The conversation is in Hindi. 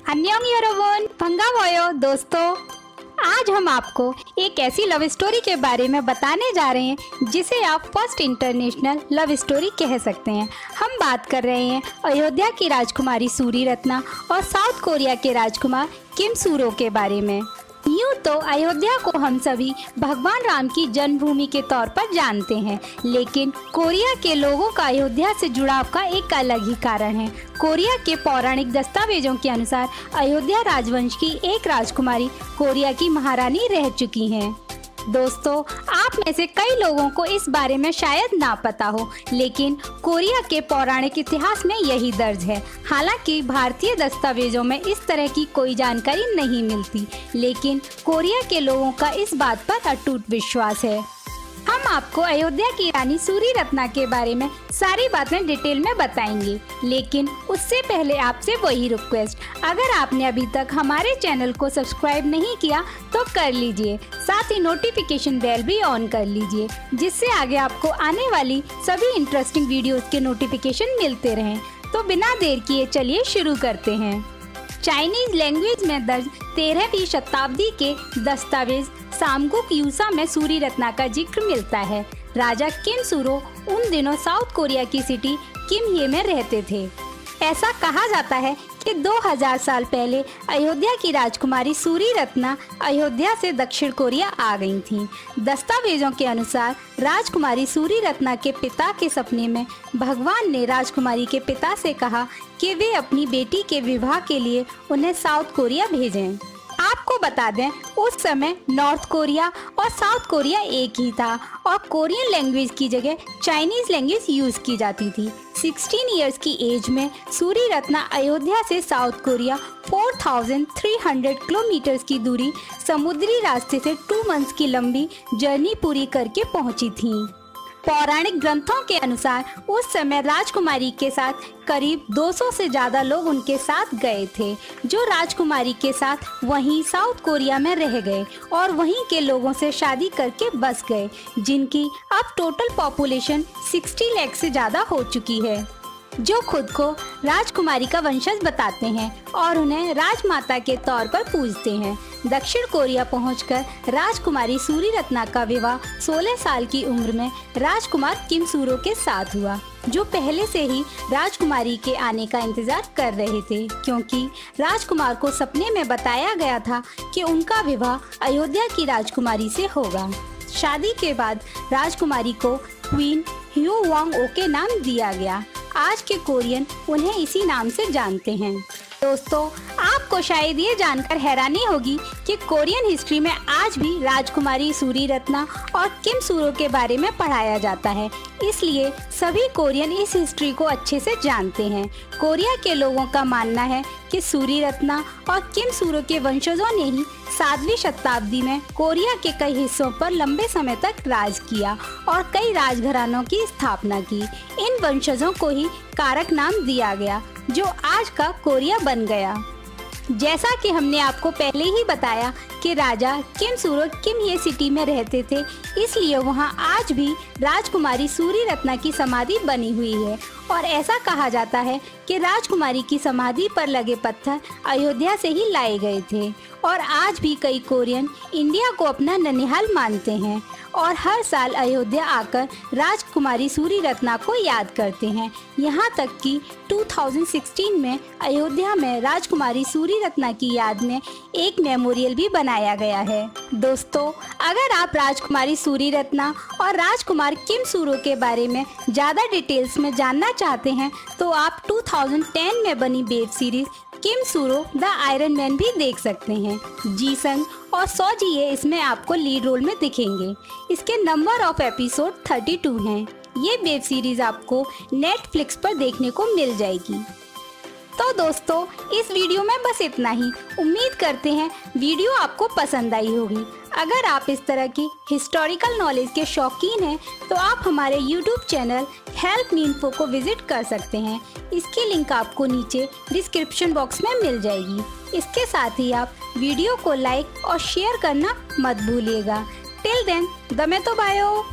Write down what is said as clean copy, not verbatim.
अन्योंग यरोवन भंगावोयो दोस्तों, आज हम आपको एक ऐसी लव स्टोरी के बारे में बताने जा रहे हैं जिसे आप फर्स्ट इंटरनेशनल लव स्टोरी कह सकते हैं। हम बात कर रहे हैं अयोध्या की राजकुमारी सूरी रत्ना और साउथ कोरिया के राजकुमार किम सूरो के बारे में। यूँ तो अयोध्या को हम सभी भगवान राम की जन्मभूमि के तौर पर जानते हैं, लेकिन कोरिया के लोगों का अयोध्या से जुड़ाव का एक अलग ही कारण है। कोरिया के पौराणिक दस्तावेजों के अनुसार अयोध्या राजवंश की एक राजकुमारी कोरिया की महारानी रह चुकी हैं। दोस्तों, आप में से कई लोगों को इस बारे में शायद ना पता हो, लेकिन कोरिया के पौराणिक इतिहास में यही दर्ज है। हालांकि भारतीय दस्तावेजों में इस तरह की कोई जानकारी नहीं मिलती, लेकिन कोरिया के लोगों का इस बात पर अटूट विश्वास है। हम आपको अयोध्या की रानी सूरी रत्ना के बारे में सारी बातें डिटेल में बताएंगे, लेकिन उससे पहले आपसे वही रिक्वेस्ट, अगर आपने अभी तक हमारे चैनल को सब्सक्राइब नहीं किया तो कर लीजिए, साथ ही नोटिफिकेशन बेल भी ऑन कर लीजिए, जिससे आगे आपको आने वाली सभी इंटरेस्टिंग वीडियोस के नोटिफिकेशन मिलते रहें। तो बिना देर किए चलिए शुरू करते हैं। चाइनीज लैंग्वेज में दर्ज 13वीं शताब्दी के दस्तावेज सामगुक यूसा में सूरी रत्ना का जिक्र मिलता है। राजा किम सूरो उन दिनों साउथ कोरिया की सिटी किमहे में रहते थे। ऐसा कहा जाता है कि 2000 साल पहले अयोध्या की राजकुमारी सूरी रत्ना अयोध्या से दक्षिण कोरिया आ गई थीं। दस्तावेजों के अनुसार राजकुमारी सूरी रत्ना के पिता के सपने में भगवान ने राजकुमारी के पिता से कहा कि वे अपनी बेटी के विवाह के लिए उन्हें साउथ कोरिया भेजें। आपको बता दें, उस समय नॉर्थ कोरिया और साउथ कोरिया एक ही था और कोरियन लैंग्वेज की जगह चाइनीज लैंग्वेज यूज की जाती थी। 16 इयर्स की एज में सूरी रत्ना अयोध्या से साउथ कोरिया 4300 किलोमीटर की दूरी समुद्री रास्ते से 2 मंथ्स की लंबी जर्नी पूरी करके पहुंची थी। पौराणिक ग्रंथों के अनुसार उस समय राजकुमारी के साथ करीब 200 से ज्यादा लोग उनके साथ गए थे, जो राजकुमारी के साथ वहीं साउथ कोरिया में रह गए और वहीं के लोगों से शादी करके बस गए, जिनकी अब टोटल पॉपुलेशन 60 लाख से ज्यादा हो चुकी है, जो खुद को राजकुमारी का वंशज बताते हैं और उन्हें राजमाता के तौर पर पूजते हैं। दक्षिण कोरिया पहुंचकर राजकुमारी सूरी रत्ना का विवाह 16 साल की उम्र में राजकुमार किम सूरो के साथ हुआ, जो पहले से ही राजकुमारी के आने का इंतजार कर रहे थे, क्योंकि राजकुमार को सपने में बताया गया था कि उनका विवाह अयोध्या की राजकुमारी से होगा। शादी के बाद राजकुमारी को क्वीन ह्यू वांग ओ के नाम दिया गया। आज के कोरियन उन्हें इसी नाम से जानते हैं। दोस्तों, आपको शायद ये जानकर हैरानी होगी कि कोरियन हिस्ट्री में आज भी राजकुमारी सूरी रत्ना और किम सूरो के बारे में पढ़ाया जाता है, इसलिए सभी कोरियन इस हिस्ट्री को अच्छे से जानते हैं। कोरिया के लोगों का मानना है कि सूरी रत्ना और किम सूरो के वंशजों ने ही 7वीं शताब्दी में कोरिया के कई हिस्सों पर लंबे समय तक राज किया और कई राजघरानों की स्थापना की। इन वंशजों को ही कारक नाम दिया गया, जो आज का कोरिया बन गया। जैसा कि हमने आपको पहले ही बताया कि राजा किम सूरो किमहे सिटी में रहते थे, इसलिए वहां आज भी राजकुमारी सूरी रत्ना की समाधि बनी हुई है और ऐसा कहा जाता है कि राजकुमारी की समाधि पर लगे पत्थर अयोध्या से ही लाए गए थे और आज भी कई कोरियन इंडिया को अपना ननिहाल मानते हैं और हर साल अयोध्या आकर राजकुमारी सूरी रत्ना को याद करते हैं। यहाँ तक कि 2016 में अयोध्या में राजकुमारी सूरी रत्ना की याद में एक मेमोरियल भी बनाया गया है। दोस्तों, अगर आप राजकुमारी सूरी रत्ना और राजकुमार किम सूरो के बारे में ज़्यादा डिटेल्स में जानना चाहते हैं तो आप 2010 में बनी web series Kim Suro the Iron Man भी देख सकते हैं। जी संग और सो जिए इसमें आपको लीड रोल में दिखेंगे। इसके नंबर ऑफ एपिसोड 32 हैं। ये वेब सीरीज आपको नेटफ्लिक्स पर देखने को मिल जाएगी। तो दोस्तों, इस वीडियो में बस इतना ही। उम्मीद करते हैं वीडियो आपको पसंद आई होगी। अगर आप इस तरह की हिस्टोरिकल नॉलेज के शौकीन हैं तो आप हमारे YouTube channel help me info को विजिट कर सकते हैं। इसकी लिंक आपको नीचे डिस्क्रिप्शन बॉक्स में मिल जाएगी। इसके साथ ही आप वीडियो को लाइक और शेयर करना मत भूलिएगा। टिल देन, दमे तो बायो।